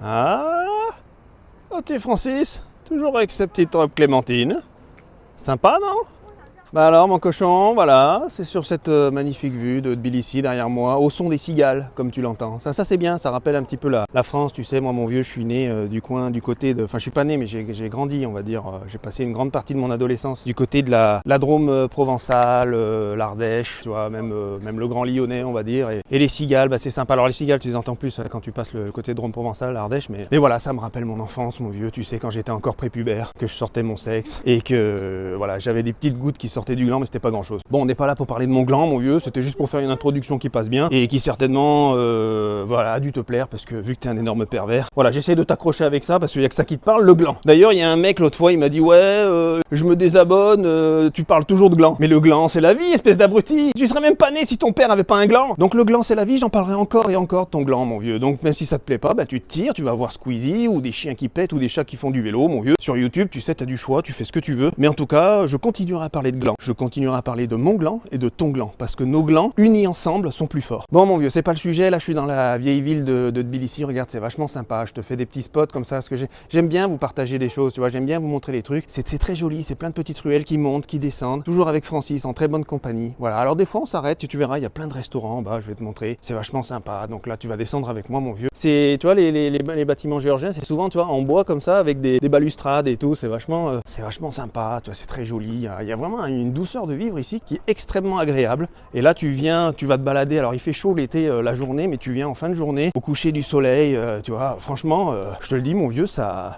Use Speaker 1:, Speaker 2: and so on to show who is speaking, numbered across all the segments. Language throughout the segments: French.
Speaker 1: Ah, oh, tu es Francis, toujours avec cette petite robe clémentine. Sympa, non? Bah alors mon cochon, voilà, c'est sur cette magnifique vue de Tbilissi derrière moi, au son des cigales, comme tu l'entends. Ça c'est bien, ça rappelle un petit peu la France, tu sais, moi mon vieux, je suis né du côté de... Enfin je suis pas né, mais j'ai grandi, on va dire, j'ai passé une grande partie de mon adolescence du côté de la Drôme provençale, l'Ardèche, tu vois, même le Grand Lyonnais, on va dire. Et les cigales, bah c'est sympa. Alors les cigales, tu les entends plus quand tu passes le côté Drôme provençale, l'Ardèche, mais voilà, ça me rappelle mon enfance, mon vieux, tu sais, quand j'étais encore prépubère, que je sortais mon sexe, et que, voilà, j'avais des petites gouttes qui sortaient du gland, mais c'était pas grand chose. Bon, on n'est pas là pour parler de mon gland, mon vieux, c'était juste pour faire une introduction qui passe bien et qui certainement voilà, a dû te plaire parce que vu que t'es un énorme pervers, voilà, j'essaie de t'accrocher avec ça parce qu'il y a que ça qui te parle, le gland. D'ailleurs, il y a un mec l'autre fois, il m'a dit ouais, je me désabonne, tu parles toujours de gland. Mais le gland, c'est la vie, espèce d'abruti. Tu serais même pas né si ton père avait pas un gland. Donc le gland, c'est la vie, j'en parlerai encore et encore de ton gland, mon vieux. Donc même si ça te plaît pas, bah tu te tires, tu vas voir Squeezie ou des chiens qui pètent ou des chats qui font du vélo, mon vieux. Sur YouTube, tu sais, t'as du choix, tu fais ce que tu veux. Mais en tout cas, je continuerai à parler de gland. Je continuerai à parler de mon gland et de ton gland, parce que nos glands, unis ensemble, sont plus forts. Bon mon vieux, c'est pas le sujet, là je suis dans la vieille ville de Tbilissi, regarde, c'est vachement sympa, je te fais des petits spots comme ça, parce que j'aime bien vous partager des choses, tu vois, j'aime bien vous montrer les trucs, c'est très joli, c'est plein de petites ruelles qui montent, qui descendent, toujours avec Francis, en très bonne compagnie, voilà, alors des fois on s'arrête, tu verras, il y a plein de restaurants en bas, je vais te montrer, c'est vachement sympa, donc là tu vas descendre avec moi mon vieux, c'est, tu vois, les bâtiments géorgiens, c'est souvent, tu vois, en bois comme ça, avec des balustrades et tout, c'est vachement sympa, tu vois, c'est très joli, il y a vraiment une douceur de vivre ici qui est extrêmement agréable. Et là tu vas te balader, alors il fait chaud l'été la journée, mais tu viens en fin de journée au coucher du soleil, tu vois, franchement je te le dis mon vieux, ça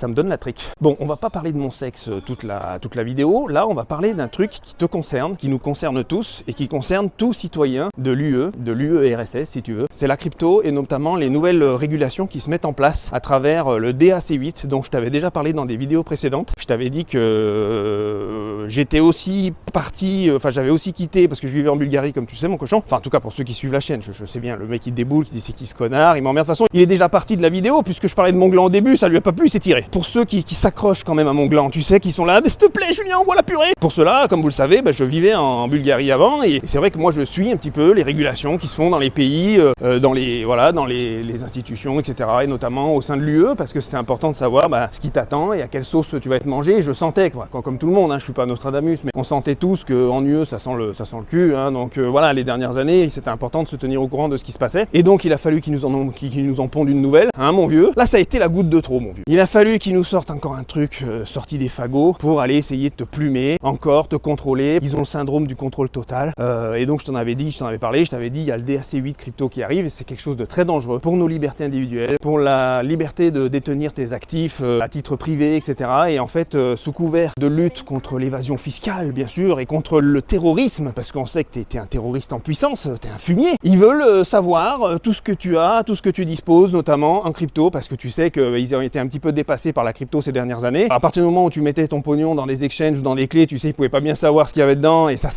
Speaker 1: me donne la trique. Bon, on va pas parler de mon sexe toute la vidéo, là on va parler d'un truc qui te concerne, qui nous concerne tous et qui concerne tout citoyen de l'UE RSS si tu veux. C'est la crypto et notamment les nouvelles régulations qui se mettent en place à travers le DAC8 dont je t'avais déjà parlé dans des vidéos précédentes. Je t'avais dit que j'étais aussi parti, enfin j'avais aussi quitté parce que je vivais en Bulgarie comme tu sais mon cochon, enfin en tout cas pour ceux qui suivent la chaîne, je sais bien, le mec il déboule, qui dit c'est qui ce connard, il m'emmerde, de toute façon il est déjà parti de la vidéo puisque je parlais de mon gland au début, ça lui a pas plu, il s'est tiré. Pour ceux qui s'accrochent quand même à mon gland, tu sais, qui sont là, mais s'il te plaît Julien, envoie la purée. Pour ceux-là, comme vous le savez, je vivais en Bulgarie avant et c'est vrai que moi je suis un petit peu les régulations qui se font dans les pays, dans les institutions, etc. et notamment au sein de l'UE parce que c'était important de savoir ce qui t'attend et à quelle sauce tu vas être mangé. Je sentais, quoi, comme tout le monde, hein, je suis pas Nostradamus, mais on sentait tous qu'en UE ça sent le cul, hein, donc voilà, les dernières années c'était important de se tenir au courant de ce qui se passait et donc il a fallu qu'ils nous en pondent une nouvelle, hein mon vieux. Là ça a été la goutte de trop mon vieux, il a fallu qu'ils nous sortent encore un truc sorti des fagots pour aller essayer de te plumer, encore te contrôler, ils ont le syndrome du contrôle total et donc je t'en avais parlé, je t'avais dit il y a le DAC8 crypto qui arrive et c'est quelque chose de très dangereux pour nos libertés individuelles, pour la liberté de détenir tes actifs à titre privé, etc. et en fait sous couvert de lutte contre l'évasion fiscale bien sûr et contre le terrorisme, parce qu'on sait que t'es un terroriste en puissance, t'es un fumier. Ils veulent savoir tout ce que tu as, tout ce que tu disposes, notamment en crypto, parce que tu sais qu'ils ont été un petit peu dépassés par la crypto ces dernières années. À partir du moment où tu mettais ton pognon dans des exchanges ou dans des clés, tu sais, ils pouvaient pas bien savoir ce qu'il y avait dedans, et ça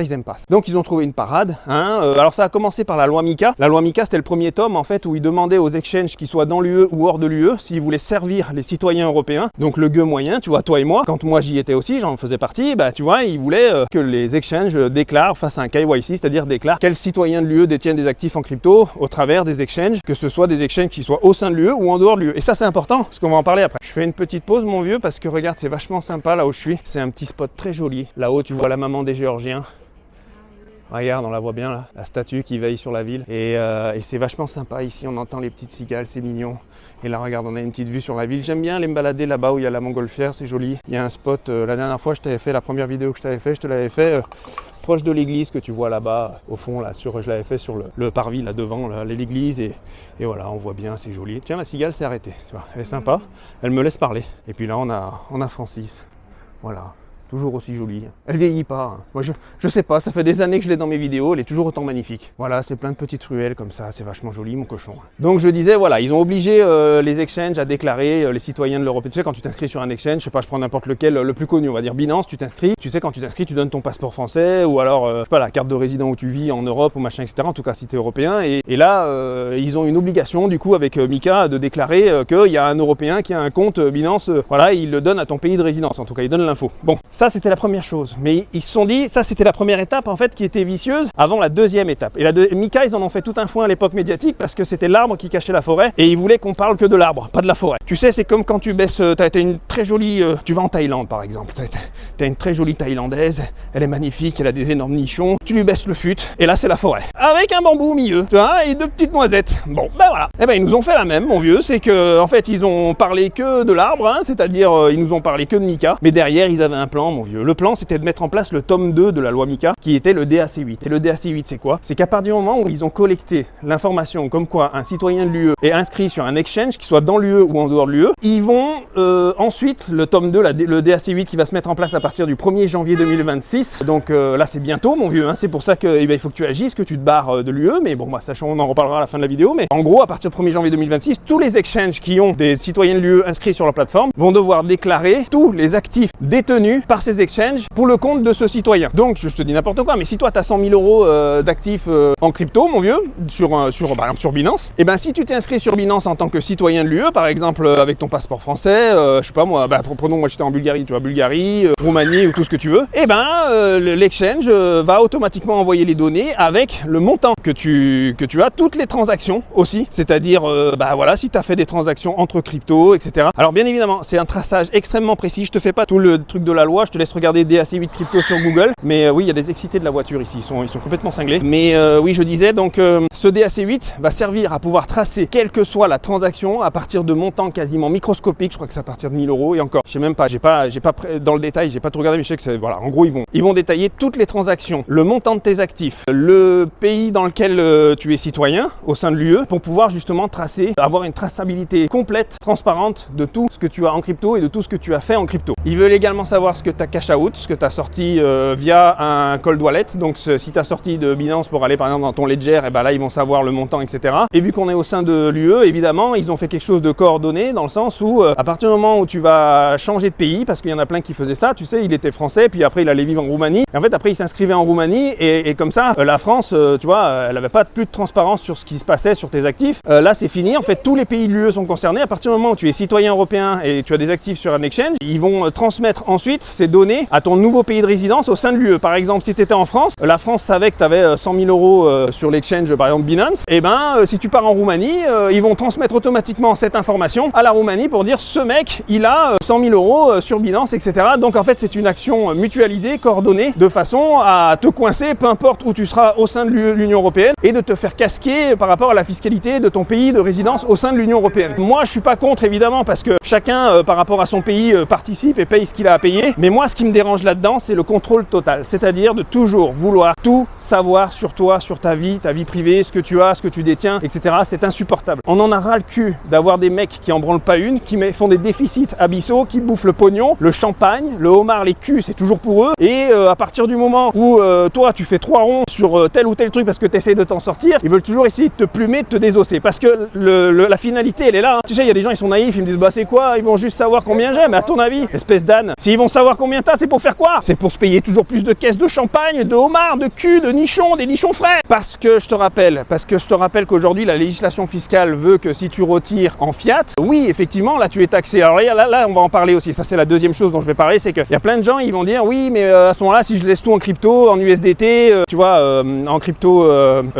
Speaker 1: ils aiment pas. Donc ils ont trouvé une parade, hein. Alors ça a commencé par la loi MiCA. La loi MiCA, c'était le premier tome, en fait, où ils demandaient aux exchanges qui soient dans l'UE ou hors de l'UE, s'ils voulaient servir les citoyens européens, donc le gueux moyen, tu vois, toi et moi, quand moi j'y étais aussi, j'en faisais partie, tu vois, ils voulaient que les exchanges déclarent face à un KYC, c'est-à-dire déclarent quels citoyens de l'UE détiennent des actifs en crypto au travers des exchanges, que ce soit des exchanges qui soient au sein de l'UE ou en dehors de l'UE. Et ça c'est important, parce qu'on va en parler après. Je fais une petite pause mon vieux, parce que regarde, c'est vachement sympa là où je suis. C'est un petit spot très joli. Là-haut tu vois la maman des Géorgiens. Regarde, on la voit bien là, la statue qui veille sur la ville. Et c'est vachement sympa ici, on entend les petites cigales, c'est mignon. Et là regarde, on a une petite vue sur la ville. J'aime bien aller me balader là-bas où il y a la montgolfière, c'est joli. Il y a un spot, la dernière fois je t'avais fait, la première vidéo que je te l'avais fait proche de l'église que tu vois là-bas, au fond là, je l'avais fait sur le parvis là devant l'église et voilà, on voit bien, c'est joli. Tiens, la cigale s'est arrêtée, tu vois, elle est sympa, elle me laisse parler. Et puis là on a Francis, voilà. Toujours aussi jolie. Elle vieillit pas. Moi je sais pas, ça fait des années que je l'ai dans mes vidéos, elle est toujours autant magnifique. Voilà, c'est plein de petites ruelles comme ça, c'est vachement joli mon cochon. Donc je disais, voilà, ils ont obligé les exchanges à déclarer les citoyens de l'Europe. Tu sais, quand tu t'inscris sur un exchange, je sais pas, je prends n'importe lequel, le plus connu, on va dire Binance, tu t'inscris. Tu sais, quand tu t'inscris, tu donnes ton passeport français ou alors, je sais pas, la carte de résident où tu vis en Europe ou machin, etc. En tout cas, si tu es européen. Et là, ils ont une obligation, du coup, avec MiCA, de déclarer qu'il y a un Européen qui a un compte Binance. Voilà, il le donne à ton pays de résidence. En tout cas, il donne l'info. Bon, Ça, c'était la première chose. Mais ils se sont dit, ça, c'était la première étape, en fait, qui était vicieuse avant la deuxième étape. Et Mica, ils en ont fait tout un foin à l'époque médiatique parce que c'était l'arbre qui cachait la forêt et ils voulaient qu'on parle que de l'arbre, pas de la forêt. Tu sais, c'est comme quand tu baisses, t'as une très jolie, tu vas en Thaïlande, par exemple. T'as une très jolie Thaïlandaise, elle est magnifique, elle a des énormes nichons, tu lui baisses le fut, et là, c'est la forêt. Avec un bambou au milieu, tu vois, et deux petites noisettes. Bon, ben voilà. Eh ben, ils nous ont fait la même, mon vieux, c'est que, en fait, ils ont parlé que de l'arbre, hein, c'est-à-dire, ils nous ont parlé que de Mica, mais derrière, ils avaient un plan, mon vieux. Le plan, c'était de mettre en place le tome 2 de la loi Mica, qui était le DAC8. Et le DAC8, c'est quoi? C'est qu'à partir du moment où ils ont collecté l'information comme quoi un citoyen de l'UE est inscrit sur un exchange, qu'il soit dans l'UE ou en dehors de l'UE, ils vont ensuite, le tome 2, le DAC8 qui va se mettre en place à partir du 1er janvier 2026, donc là, c'est bientôt, mon vieux, hein, c'est pour ça que, il faut que tu agisses, que tu te barres de l'UE, mais bon, bah, sachant, on en reparlera à la fin de la vidéo, mais en gros, à partir du 1er janvier 2026, tous les exchanges qui ont des citoyens de l'UE inscrits sur la plateforme vont devoir déclarer tous les actifs détenus par ces exchanges pour le compte de ce citoyen. Donc, je te dis n'importe quoi, mais si toi, tu as 100 000 euros d'actifs en crypto, mon vieux, par exemple sur Binance, et ben si tu t'es inscrit sur Binance en tant que citoyen de l'UE, par exemple, avec ton passeport français, je sais pas moi, prenons, moi j'étais en Bulgarie, tu vois, Bulgarie, Roumanie ou tout ce que tu veux, et ben l'exchange va automatiquement envoyer les données avec le montant que tu as, toutes les transactions aussi, c'est-à-dire voilà, si tu as fait des transactions entre crypto, etc. Alors bien évidemment, c'est un traçage extrêmement précis, je te fais pas tout le truc de la loi, je te laisse regarder DAC8 crypto sur Google, mais oui, il y a des excités de la voiture ici, ils sont complètement cinglés, mais oui, je disais, donc ce DAC8 va servir à pouvoir tracer quelle que soit la transaction à partir de montants quasiment microscopiques, je crois que c'est à partir de 1000 euros, et encore, je sais même pas, j'ai pas dans le détail, j'ai pas tout regardé, mais je sais que c'est, voilà, en gros, ils vont détailler toutes les transactions, le montant de tes actifs, le pays dans lequel tu es citoyen au sein de l'UE, pour pouvoir justement tracer, avoir une traçabilité complète, transparente de tout ce que tu as en crypto et de tout ce que tu as fait en crypto. Ils veulent également savoir ce que tu as cash out, ce que tu as sorti via un cold wallet, donc si tu as sorti de Binance pour aller par exemple dans ton ledger, et ben là ils vont savoir le montant, etc. Et vu qu'on est au sein de l'UE, évidemment, ils ont fait quelque chose de coordonné dans le sens où à partir du moment où tu vas changer de pays, parce qu'il y en a plein qui faisaient ça, tu sais, il était français, puis après il allait vivre en Roumanie, et en fait après il s'inscrivait en Roumanie, et comme ça, la France, tu vois, elle n'avait pas plus de transparence sur ce qui se passait sur tes actifs. Là c'est fini, en fait tous les pays de l'UE sont concernés. À partir du moment où tu es citoyen européen et tu as des actifs sur un exchange, ils vont transmettre ensuite ces données à ton nouveau pays de résidence au sein de l'UE. Par exemple, si tu étais en France, la France savait que tu avais 100 000 euros sur l'exchange, par exemple Binance, et ben si tu pars en Roumanie, ils vont transmettre automatiquement cette information à la Roumanie pour dire ce mec, il a 100 000 euros sur Binance, etc. Donc en fait, c'est une action mutualisée, coordonnée, de façon à te coincer, peu importe où tu seras au sein de l'Union européenne, et de te faire casquer par rapport à la fiscalité de ton pays de résidence au sein de l'Union européenne. Moi, je suis pas contre, évidemment, parce que chacun, par rapport à son pays, participe et paye ce qu'il a à payer. Mais moi, ce qui me dérange là-dedans, c'est le contrôle total. C'est-à-dire de toujours vouloir tout savoir sur toi, sur ta vie privée, ce que tu as, ce que tu détiens, etc. C'est insupportable. On en a ras le cul d'avoir des mecs qui en branlent pas une, qui font des déficits abyssaux, qui bouffent le pognon, le champagne, le homard, les culs, c'est toujours pour eux. Et à partir du moment où toi, tu fais 3 ronds sur tel ou tel truc parce que tu essaies de t'en sortir, ils veulent toujours essayer de te plumer, de te désosser. Parce que la finalité, elle est là. Hein. Tu sais, il y a des gens, ils sont naïfs, ils me disent, bah c'est quoi? Ils vont juste savoir combien j'ai. Mais à ton avis, espèce d'âne, s'ils vont savoir combien t'as, c'est pour faire quoi? C'est pour se payer toujours plus de caisses de champagne, de homard, de cul, de nichons, des nichons frais. Parce que je te rappelle qu'aujourd'hui, la législation fiscale veut que si tu retires en fiat, oui, effectivement, là, tu es taxé. Alors là, on va en parler aussi. Ça, c'est la deuxième chose dont je vais parler, c'est qu'il y a plein de gens, ils vont dire, oui, mais à ce moment-là, si je laisse tout en crypto, en USDT, tu vois, en crypto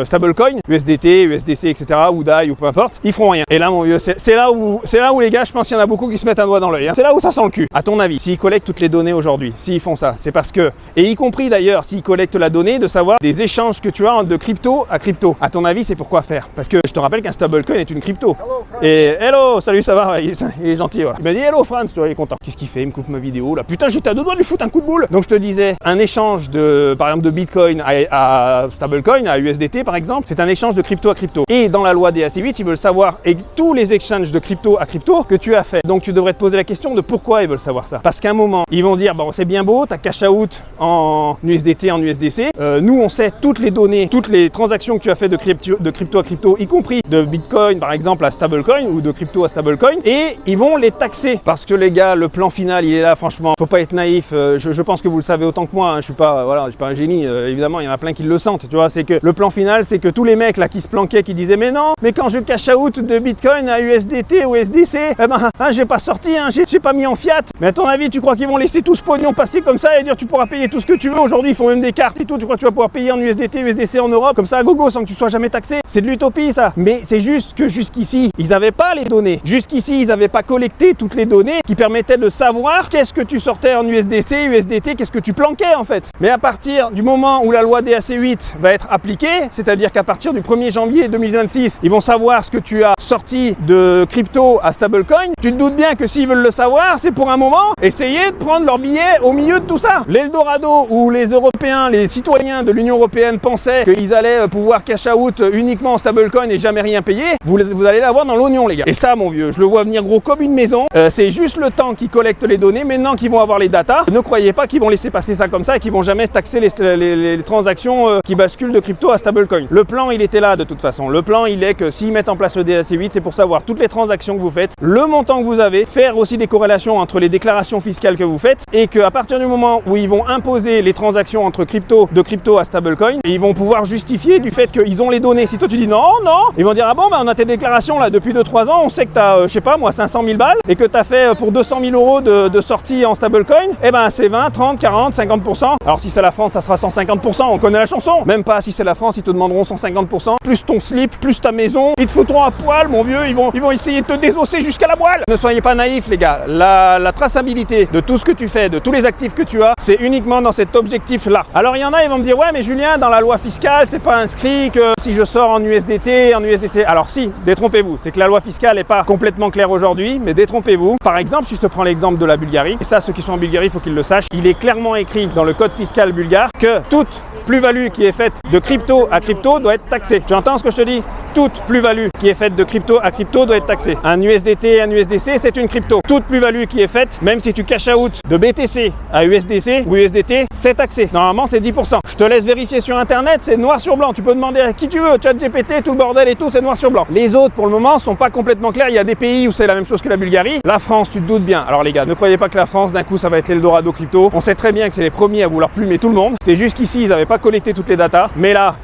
Speaker 1: stablecoin, USDT, USDC, etc., ou DAI, ou peu importe, ils feront rien. Et là, mon vieux, c'est là où les gars, je pense qu'il y en a beaucoup qui se mettent un doigt dans l'œil. Hein. C'est là où ça sent le cul. À ton avis, s'ils collectent toutes les données aujourd'hui, s'ils font ça, c'est parce que, et y compris d'ailleurs, s'ils collectent la donnée, de savoir des échanges que tu as de crypto à crypto. À ton avis, c'est pourquoi faire? Parce que je te rappelle qu'un stablecoin est une crypto. Et hello, salut, ça va? Il est gentil, voilà. Il m'a dit hello, Franz, tu vois, il est content. Qu'est-ce qu'il fait? Il me coupe ma vidéo là. Putain, j'étais à deux doigts de lui foutre un coup de boule. Donc je te disais, un échange par exemple, de Bitcoin à stablecoin, à USDT par exemple, c'est un échange de crypto à crypto. Et dans la loi DAC8, ils veulent savoir tous les échanges de crypto à crypto que tu as fait. Donc tu devrais te poser la question de pourquoi ils veulent savoir ça. Parce qu'à un moment, ils vont dire, bon, c'est bien beau, t'as cash out en USDT, en USDC. Nous, on sait toutes les données, toutes les transactions que tu as fait de crypto à crypto, y compris de Bitcoin par exemple à stablecoin ou de crypto à stablecoin, et ils vont les taxer. Parce que les gars, le plan final, il est là, franchement, faut pas être naïf. Je pense que vous le savez autant que moi. Hein. Je suis pas un génie. Évidemment, il y en a plein qui le sentent. Tu vois, c'est que le plan final, c'est que tous les mecs là qui se planquaient, qui disaient, mais non, mais quand je cash out de Bitcoin à USDT ou USDC, eh ben, hein, j'ai pas sorti, hein, j'ai pas mis en fiat. Mais à ton avis, tu crois qu'ils vont laisser laisser tout ce pognon passer comme ça et dire tu pourras payer tout ce que tu veux. Aujourd'hui, ils font même des cartes et tout. Tu crois que tu vas pouvoir payer en USDT, USDC en Europe comme ça à gogo sans que tu sois jamais taxé? C'est de l'utopie ça. Mais c'est juste que jusqu'ici, ils n'avaient pas les données. Jusqu'ici, ils n'avaient pas collecté toutes les données qui permettaient de savoir qu'est-ce que tu sortais en USDC, USDT, qu'est-ce que tu planquais en fait. Mais à partir du moment où la loi DAC8 va être appliquée, c'est-à-dire qu'à partir du 1er janvier 2026, ils vont savoir ce que tu as sorti de crypto à stablecoin, tu te doutes bien que s'ils veulent le savoir, c'est pour un moment essayer de prendre leur billet au milieu de tout ça. L'Eldorado où les Européens, les citoyens de l'Union Européenne pensaient qu'ils allaient pouvoir cash out uniquement en stablecoin et jamais rien payer, vous allez l'avoir dans l'oignon les gars. Et ça mon vieux, je le vois venir gros comme une maison. C'est juste le temps qu'ils collectent les données, maintenant qu'ils vont avoir les datas. Ne croyez pas qu'ils vont laisser passer ça comme ça et qu'ils vont jamais taxer les transactions qui basculent de crypto à stablecoin. Le plan il était là de toute façon. Le plan il est que s'ils mettent en place le DAC8, c'est pour savoir toutes les transactions que vous faites, le montant que vous avez, faire aussi des corrélations entre les déclarations fiscales que vous faites et qu'à partir du moment où ils vont imposer les transactions entre de crypto à stablecoin, et ils vont pouvoir justifier du fait qu'ils ont les données. Si toi tu dis non, ils vont dire ah bon on a tes déclarations là depuis 2-3 ans, on sait que tu as je sais pas moi 500 000 balles et que tu as fait pour 200 000 euros de sortie en stablecoin, et ben c'est 20, 30, 40, 50%. Alors si c'est la France, ça sera 150%, on connaît la chanson. Même pas si c'est la France, ils te demanderont 150%, plus ton slip, plus ta maison, ils te foutront à poil mon vieux, ils vont essayer de te désosser jusqu'à la moelle. Ne soyez pas naïfs les gars, la traçabilité de tout ce que tu fais, de tous les actifs que tu as, c'est uniquement dans cet objectif là. Alors il y en a, ils vont me dire ouais mais Julien, dans la loi fiscale, c'est pas inscrit que si je sors en USDT, en USDC. Alors si, détrompez-vous, c'est que la loi fiscale n'est pas complètement claire aujourd'hui, mais détrompez-vous. Par exemple, si je te prends l'exemple de la Bulgarie, et ça ceux qui sont en Bulgarie, il faut qu'ils le sachent, il est clairement écrit dans le code fiscal bulgare que toute plus-value qui est faite de crypto à crypto doit être taxée. Tu entends ce que je te dis? Toute plus-value qui est faite de crypto à crypto doit être taxée. Un USDT, un USDC, c'est une crypto. Toute plus-value qui est faite, même si tu cash out de BTC à USDC ou USDT, c'est taxé. Normalement, c'est 10%. Je te laisse vérifier sur Internet, c'est noir sur blanc. Tu peux demander à qui tu veux, ChatGPT, tout le bordel et tout, c'est noir sur blanc. Les autres, pour le moment, sont pas complètement clairs. Il y a des pays où c'est la même chose que la Bulgarie. La France, tu te doutes bien. Alors les gars, ne croyez pas que la France, d'un coup, ça va être l'Eldorado crypto. On sait très bien que c'est les premiers à vouloir plumer tout le monde. C'est juste qu'ici, ils n'avaient pas collecté toutes les datas. Mais là,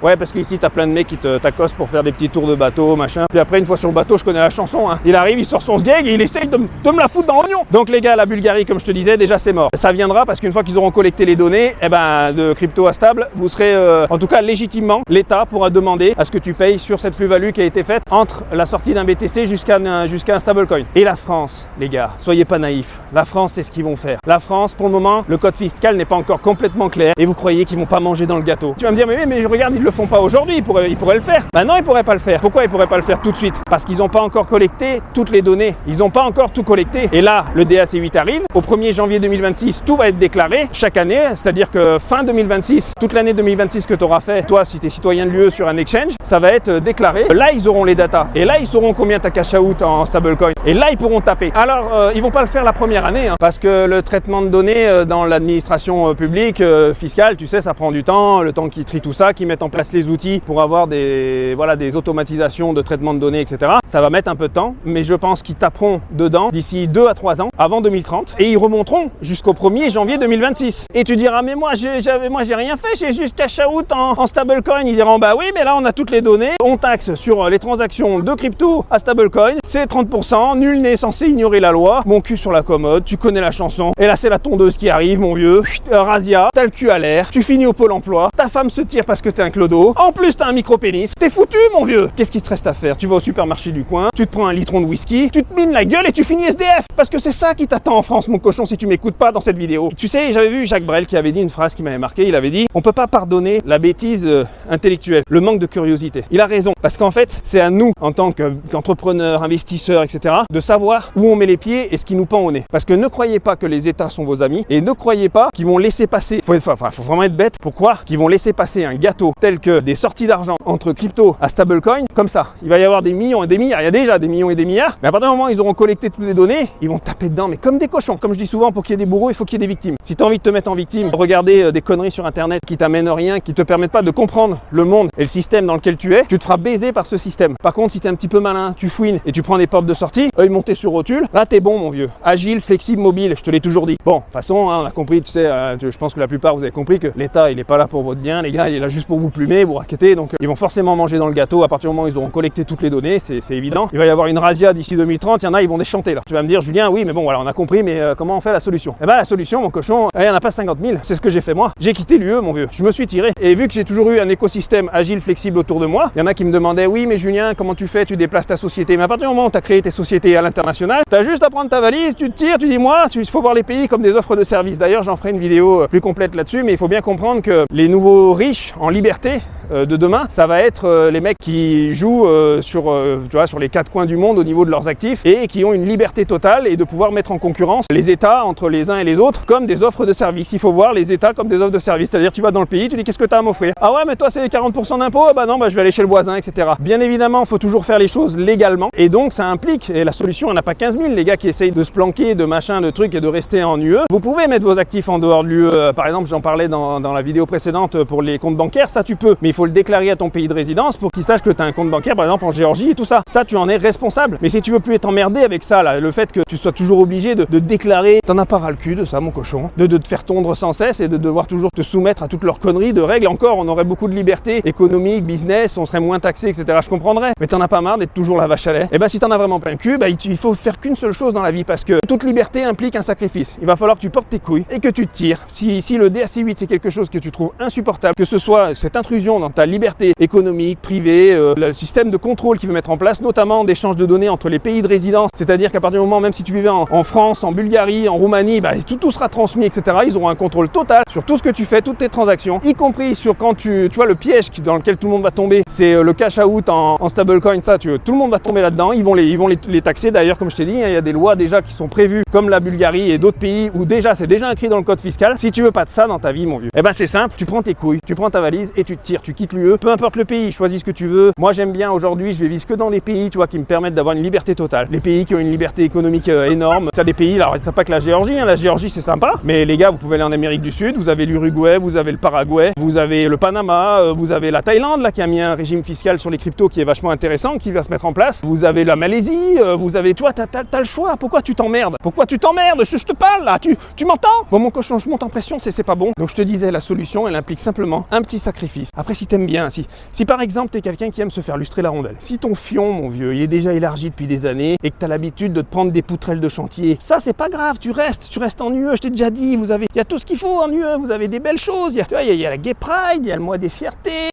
Speaker 1: ouais, parce qu'ici, t'as plein de mecs qui t'accostent pour faire des petits tours de bateau, machin. Puis après, une fois sur le bateau, je connais la chanson. Hein. Il arrive, il sort son sgeg et il essaye de me la foutre dans l'oignon. Donc les gars, la Bulgarie, comme je te disais, déjà c'est mort. Ça viendra parce qu'une fois qu'ils auront collecté les données, eh ben, de crypto à stable, vous serez, en tout cas légitimement, l'État pourra demander à ce que tu payes sur cette plus-value qui a été faite entre la sortie d'un BTC jusqu'à un stablecoin. Et la France, les gars, soyez pas naïfs. La France, c'est ce qu'ils vont faire. La France, pour le moment, le code fiscal n'est pas encore complètement clair et vous croyez qu'ils vont pas manger dans le gâteau. Tu vas me dire, mais regarde, ils le font pas aujourd'hui. Ils pourraient le faire. Ben non, ils pourraient pas le faire. Pourquoi ils pourraient pas le faire tout de suite? Parce qu'ils n'ont pas encore collecté toutes les données. Ils n'ont pas encore tout collecté. Et là, le DAC8 arrive. Au 1er janvier 2026, tout va être déclaré chaque année. C'est-à-dire que fin 2026, toute l'année 2026 que tu auras fait, toi, si tu es citoyen de l'UE sur un exchange, ça va être déclaré. Là, ils auront les datas. Et là, ils sauront combien tu as cash out en stablecoin. Et là, ils pourront taper. Alors, ils vont pas le faire la première année. Hein, parce que le traitement de données dans l'administration publique, fiscale, tu sais, ça prend du temps. Le temps qu'ils trient tout ça, qu'ils mettent en place les outils pour avoir des automatisations de traitement de données, etc. Ça va mettre un peu de temps, mais je pense qu'ils taperont dedans d'ici 2 à 3 ans, avant 2030, et ils remonteront jusqu'au 1er janvier 2026. Et tu diras, mais moi j'ai rien fait, j'ai juste cash out en stablecoin. Ils diront, bah oui, mais là on a toutes les données, on taxe sur les transactions de crypto à stablecoin, c'est 30%, nul n'est censé ignorer la loi, mon cul sur la commode, tu connais la chanson, et là c'est la tondeuse qui arrive, mon vieux, razzia, t'as le cul à l'air, tu finis au Pôle emploi, ta femme se tire parce que t'es un clodo, en plus t'as un micro-pénis, t'es foutu mon vieux. Qu'est-ce qu'il te reste à faire? Tu vas au supermarché du coin, tu te prends un litron de whisky, tu te mines la gueule et tu finis SDF. Parce que c'est ça qui t'attend en France mon cochon si tu m'écoutes pas dans cette vidéo. Tu sais, j'avais vu Jacques Brel qui avait dit une phrase qui m'avait marqué, il avait dit on peut pas pardonner la bêtise intellectuelle, le manque de curiosité. Il a raison, parce qu'en fait c'est à nous en tant qu'entrepreneurs, investisseurs, etc. de savoir où on met les pieds et ce qui nous pend au nez. Parce que ne croyez pas que les États sont vos amis et ne croyez pas qu'ils vont laisser passer, faut vraiment être bête pour croire qu'ils vont laisser passer un gâteau tel que des sorties d'argent entre crypto à stablecoin comme ça. Il va y avoir des millions et des milliards, il y a déjà des millions et des milliards, mais à partir du moment où ils auront collecté toutes les données, ils vont taper dedans, mais comme des cochons. Comme je dis souvent, pour qu'il y ait des bourreaux, il faut qu'il y ait des victimes. Si tu as envie de te mettre en victime, regarder des conneries sur internet qui t'amènent rien, qui te permettent pas de comprendre le monde et le système dans lequel tu es, tu te feras baiser par ce système. Par contre, si tu es un petit peu malin, tu fouines et tu prends des portes de sortie, œil monté sur rotule, là t'es bon mon vieux. Agile, flexible, mobile, je te l'ai toujours dit. Bon, de toute façon, hein, on a compris, tu sais, je pense que la plupart vous avez compris que l'État il est pas là pour votre bien, les gars, il est là juste pour vous plumer, vous raqueter, donc ils vont forcément manger dans le gâteau à partir du moment où ils auront collecté toutes les données, c'est évident. Il va y avoir une razzia d'ici 2030, il y en a, ils vont déchanter là. Tu vas me dire, Julien, oui, mais bon, voilà, on a compris, mais comment on fait la solution? Eh ben, la solution, mon cochon, il n'y en a pas 50 000, c'est ce que j'ai fait moi. J'ai quitté l'UE, mon vieux, je me suis tiré. Et vu que j'ai toujours eu un écosystème agile, flexible autour de moi, il y en a qui me demandaient, oui, mais Julien, comment tu fais? Tu déplaces ta société. Mais à partir du moment où tu as créé tes sociétés à l'international, tu as juste à prendre ta valise, tu te tires, tu dis, moi, il faut voir les pays comme des offres de services. D'ailleurs, j'en ferai une vidéo plus complète là-dessus, mais il faut bien comprendre que les nouveaux riches en liberté de demain, ça va être les mecs qui jouent sur les quatre coins du monde au niveau de leurs actifs et qui ont une liberté totale et de pouvoir mettre en concurrence les États entre les uns et les autres comme des offres de services. Il faut voir les États comme des offres de services. C'est-à-dire tu vas dans le pays, tu dis qu'est-ce que tu as à m'offrir? Ah ouais, mais toi c'est 40% d'impôts? Bah non, je vais aller chez le voisin, etc. Bien évidemment, il faut toujours faire les choses légalement et donc ça implique, et la solution, on n'a pas 15 000 les gars qui essayent de se planquer de machin, de trucs et de rester en UE. Vous pouvez mettre vos actifs en dehors de l'UE. Par exemple, j'en parlais dans la vidéo précédente pour les comptes bancaires, ça tu peux, mais il faut le déclarer à ton pays de résidence pour qu'ils sachent que tu as un compte bancaire, par exemple en Géorgie et tout ça. Ça, tu en es responsable. Mais si tu veux plus être emmerdé avec ça, là, le fait que tu sois toujours obligé de déclarer, t'en as pas ras le cul de ça, mon cochon, de te faire tondre sans cesse et de devoir toujours te soumettre à toutes leurs conneries de règles. Encore, on aurait beaucoup de liberté économique, business, on serait moins taxé, etc. Je comprendrais. Mais t'en as pas marre d'être toujours la vache à lait. Et ben si t'en as vraiment plein le cul, il faut faire qu'une seule chose dans la vie parce que toute liberté implique un sacrifice. Il va falloir que tu portes tes couilles et que tu te tires. Si le DRC8 c'est quelque chose que tu trouves insupportable, que ce soit cette intrusion dans ta liberté économique, privée, le système de contrôle qu'il veut mettre en place, notamment d'échange de données entre les pays de résidence, c'est-à-dire qu'à partir du moment, même si tu vivais en France, en Bulgarie, en Roumanie, tout sera transmis, etc. Ils auront un contrôle total sur tout ce que tu fais, toutes tes transactions, y compris sur quand tu vois le piège dans lequel tout le monde va tomber, c'est le cash out en stablecoin, ça, tout le monde va tomber là-dedans, ils vont les taxer. D'ailleurs, comme je t'ai dit, il y a des lois déjà qui sont prévues, comme la Bulgarie et d'autres pays où c'est déjà inscrit dans le code fiscal. Si tu veux pas de ça dans ta vie, mon vieux, eh ben c'est simple, tu prends tes couilles, tu prends ta valise et tu te tires, tu quittes l'UE, peu importe le pays, choisis ce que tu veux. Moi, j'aime bien aujourd'hui, je vais vivre que dans des pays, qui me permettent d'avoir une liberté totale. Les pays qui ont une liberté économique énorme. T'as des pays, alors t'as pas que la Géorgie, la Géorgie c'est sympa, mais les gars, vous pouvez aller en Amérique du Sud, vous avez l'Uruguay, vous avez le Paraguay, vous avez le Panama, vous avez la Thaïlande là qui a mis un régime fiscal sur les cryptos qui est vachement intéressant, qui va se mettre en place. Vous avez la Malaisie, vous avez, t'as le choix. Pourquoi tu t'emmerdes? Pourquoi tu t'emmerdes? Je te parle là, tu m'entends? Bon, mon cochon, je monte en pression, c'est pas bon. Donc je te disais, la solution, elle implique simplement un petit sacrifice. Après, si t'aimes bien, si par exemple t'es quelqu'un qui aime se faire lustrer la rondelle, si ton fion, mon vieux, il est déjà élargi depuis des années et que t'as l'habitude de te prendre des poutrelles de chantier, ça c'est pas grave, tu restes en UE, je t'ai déjà dit, il y a tout ce qu'il faut en UE, vous avez des belles choses, il y a la Gay Pride, il y a le mois des fiertés,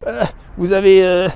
Speaker 1: vous avez...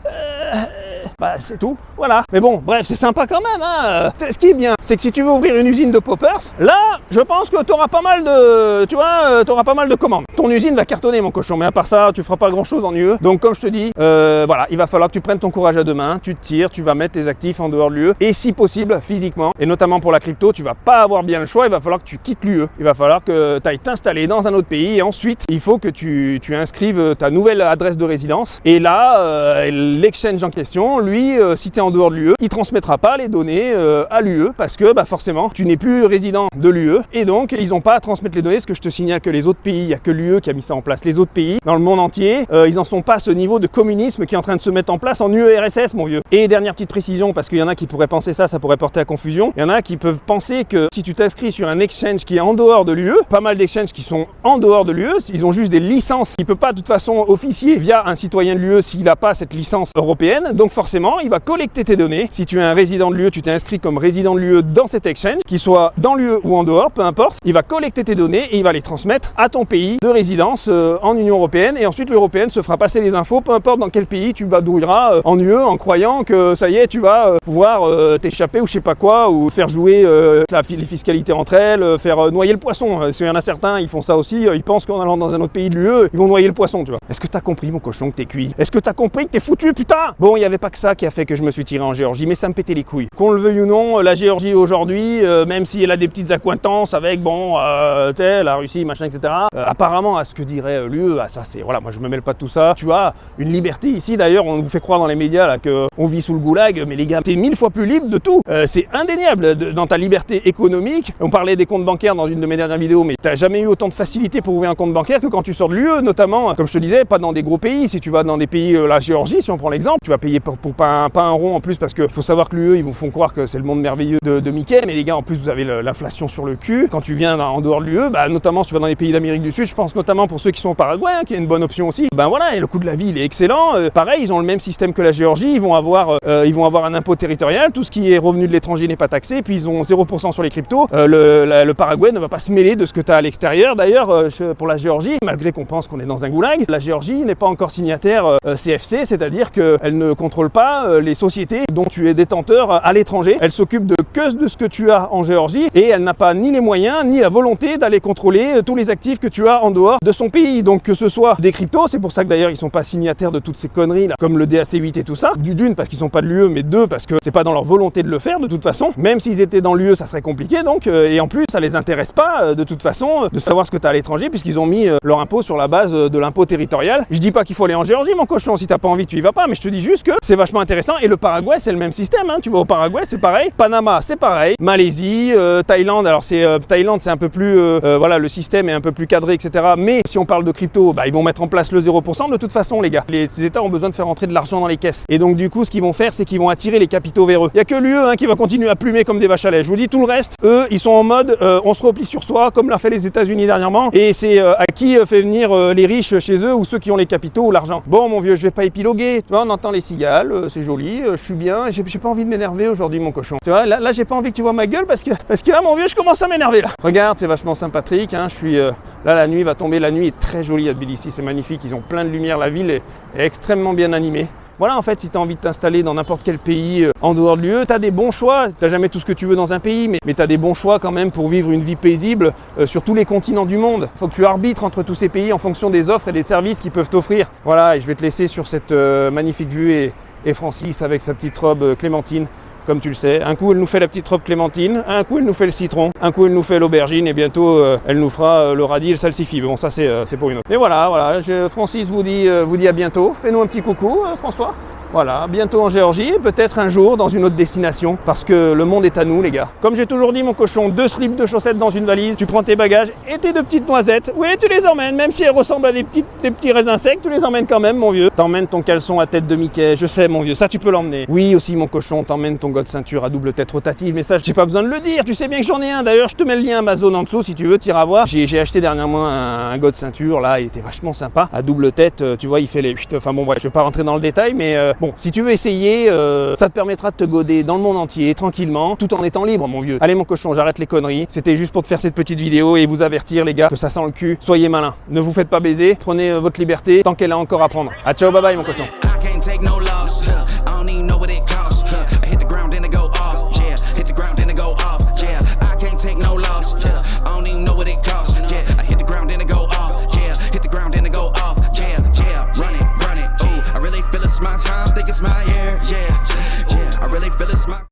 Speaker 1: c'est tout, voilà. Mais bon, bref, c'est sympa quand même, hein. Ce qui est bien, c'est que si tu veux ouvrir une usine de poppers, là, je pense que t'auras pas mal de commandes. Ton usine va cartonner, mon cochon, mais à part ça, tu feras pas grand chose en UE. Donc, comme je te dis, voilà, il va falloir que tu prennes ton courage à deux mains, tu te tires, tu vas mettre tes actifs en dehors de l'UE, et si possible, physiquement, et notamment pour la crypto, tu vas pas avoir bien le choix, il va falloir que tu quittes l'UE. Il va falloir que tu ailles t'installer dans un autre pays, et ensuite, il faut que tu inscrives ta nouvelle adresse de résidence. Et là, l'exchange en question, lui, si tu es en dehors de l'UE, il transmettra pas les données à l'UE parce que forcément, tu n'es plus résident de l'UE et donc ils n'ont pas à transmettre les données. Parce que je te signale que les autres pays, il n'y a que l'UE qui a mis ça en place. Les autres pays, dans le monde entier, ils n'en sont pas à ce niveau de communisme qui est en train de se mettre en place en URSS, mon vieux. Et dernière petite précision, parce qu'il y en a qui pourraient penser ça pourrait porter à confusion. Il y en a qui peuvent penser que si tu t'inscris sur un exchange qui est en dehors de l'UE, pas mal d'exchanges qui sont en dehors de l'UE, ils ont juste des licences. Il ne peut pas de toute façon officier via un citoyen de l'UE s'il n'a pas cette licence européenne. Donc forcément, il va collecter tes données. Si tu es un résident de l'UE, tu t'es inscrit comme résident de l'UE dans cet exchange, qu'il soit dans l'UE ou en dehors, peu importe, il va collecter tes données et il va les transmettre à ton pays de résidence en Union européenne. Et ensuite, l'européenne se fera passer les infos, peu importe dans quel pays tu vadrouilleras en UE en croyant que ça y est, tu vas pouvoir t'échapper ou je sais pas quoi, ou faire jouer les fiscalités entre elles, faire noyer le poisson. Parce qu'il y en a certains, ils font ça aussi, ils pensent qu'en allant dans un autre pays de l'UE, ils vont noyer le poisson, tu vois. Est-ce que t'as compris, mon cochon, que t'es cuit? Est-ce que t'as compris que t'es foutu, putain? Bon, il n'y avait pas que ça qui a fait que je me suis tiré en Géorgie, mais ça me pétait les couilles. Qu'on le veuille ou non, la Géorgie aujourd'hui, même si elle a des petites accointances avec, la Russie, machin, etc. Apparemment, à ce que dirait l'UE, ça c'est, voilà, moi je me mêle pas de tout ça. Tu as une liberté ici, d'ailleurs, on vous fait croire dans les médias là qu'on vit sous le goulag, mais les gars, t'es 1000 fois plus libre de tout. C'est indéniable dans ta liberté économique. On parlait des comptes bancaires dans une de mes dernières vidéos, mais t'as jamais eu autant de facilité pour ouvrir un compte bancaire que quand tu sors de l'UE, notamment, comme je te disais, pas dans des gros pays. Si tu vas dans des pays, la Géorgie, si on prend l'exemple, tu vas payer pour pas un rond en plus, parce que faut savoir que l'UE, ils vous font croire que c'est le monde merveilleux de Mickey, mais les gars, en plus, vous avez l'inflation sur le cul. Quand tu viens en dehors de l'UE, bah, notamment si tu vas dans les pays d'Amérique du Sud, je pense notamment pour ceux qui sont au Paraguay, hein, qui est une bonne option aussi, ben voilà, et le coût de la vie, il est excellent. Pareil, ils ont le même système que la Géorgie, ils vont avoir un impôt territorial, tout ce qui est revenu de l'étranger n'est pas taxé, puis ils ont 0% sur les cryptos. Le Paraguay ne va pas se mêler de ce que tu as à l'extérieur. D'ailleurs, pour la Géorgie, malgré qu'on pense qu'on est dans un goulag, la Géorgie n'est pas encore signataire CFC, c'est-à-dire qu'elle ne contrôle pas les sociétés dont tu es détenteur à l'étranger. Elle s'occupe que de ce que tu as en Géorgie, et elle n'a pas ni les moyens ni la volonté d'aller contrôler tous les actifs que tu as en dehors de son pays. Donc que ce soit des cryptos, c'est pour ça que d'ailleurs ils sont pas signataires de toutes ces conneries là, comme le DAC8 et tout ça. D'une, parce qu'ils sont pas de l'UE, mais deux, parce que c'est pas dans leur volonté de le faire de toute façon. Même s'ils étaient dans l'UE, ça serait compliqué donc, et en plus ça les intéresse pas de toute façon de savoir ce que tu as à l'étranger, puisqu'ils ont mis leur impôt sur la base de l'impôt territorial. Je dis pas qu'il faut aller en Géorgie, mon cochon, si t'as pas envie tu y vas pas, mais je te dis juste que c'est vachement intéressant. Et le Paraguay, c'est le même système, hein. Tu vas au Paraguay, c'est pareil. Panama, c'est pareil. Malaisie, Thaïlande, alors Thaïlande, c'est un peu plus, voilà, le système est un peu plus cadré, etc. Mais si on parle de crypto, bah, ils vont mettre en place le 0% de toute façon, les gars. Les États ont besoin de faire rentrer de l'argent dans les caisses. Et donc, du coup, ce qu'ils vont faire, c'est qu'ils vont attirer les capitaux vers eux. Il n'y a que l'UE qui va continuer à plumer comme des vaches à lait. Je vous dis, tout le reste, eux, ils sont en mode, on se replie sur soi, comme l'a fait les États-Unis dernièrement. Et c'est à qui fait venir les riches chez eux, ou ceux qui ont les capitaux ou l'argent. Bon, mon vieux, je vais pas épiloguer. Tu vois, on entend les cigales, c'est joli, je suis bien. J'ai pas envie de m'énerver aujourd'hui, mon cochon. Tu vois, là j'ai pas envie que tu vois ma gueule, parce que là, mon vieux, je commence à m'énerver là. Regarde, c'est vachement sympathique, hein. Je suis là, la nuit va tomber, la nuit est très jolie à Tbilissi, c'est magnifique, ils ont plein de lumière, la ville est extrêmement bien animée. Voilà, en fait, si tu as envie de t'installer dans n'importe quel pays en dehors de l'UE, tu as des bons choix. Tu n'as jamais tout ce que tu veux dans un pays, mais tu as des bons choix quand même pour vivre une vie paisible sur tous les continents du monde. Il faut que tu arbitres entre tous ces pays en fonction des offres et des services qu'ils peuvent t'offrir. Voilà, et je vais te laisser sur cette magnifique vue et Francis avec sa petite robe clémentine. Comme tu le sais, un coup elle nous fait la petite robe clémentine, un coup elle nous fait le citron, un coup elle nous fait l'aubergine, et bientôt elle nous fera le radis et le salsifis. Mais bon, ça c'est pour une autre. Mais voilà, Francis vous dit à bientôt. Fais-nous un petit coucou, François. Voilà, bientôt en Géorgie, et peut-être un jour dans une autre destination, parce que le monde est à nous, les gars. Comme j'ai toujours dit, mon cochon, 2 slips de chaussettes dans une valise, tu prends tes bagages et tes 2 petites noisettes. Oui, tu les emmènes, même si elles ressemblent à des petits raisins secs, tu les emmènes quand même, mon vieux. T'emmènes ton caleçon à tête de Mickey, je sais, mon vieux, ça tu peux l'emmener. Oui, aussi, mon cochon, t'emmènes ton god ceinture à double tête rotative, mais ça, j'ai pas besoin de le dire, tu sais bien que j'en ai un. D'ailleurs, je te mets le lien Amazon en dessous, si tu veux, t'iras voir. J'ai acheté dernièrement un god ceinture, là, il était vachement sympa, à double tête, tu vois, il fait les 8. Enfin bon, bref, je vais pas rentrer dans le détail, mais bon, si tu veux essayer, ça te permettra de te goder dans le monde entier tranquillement tout en étant libre, mon vieux. Allez, mon cochon, j'arrête les conneries. C'était juste pour te faire cette petite vidéo et vous avertir, les gars, que ça sent le cul. Soyez malins, ne vous faites pas baiser, prenez votre liberté tant qu'elle a encore à prendre. Ah, ciao, bye bye, mon cochon.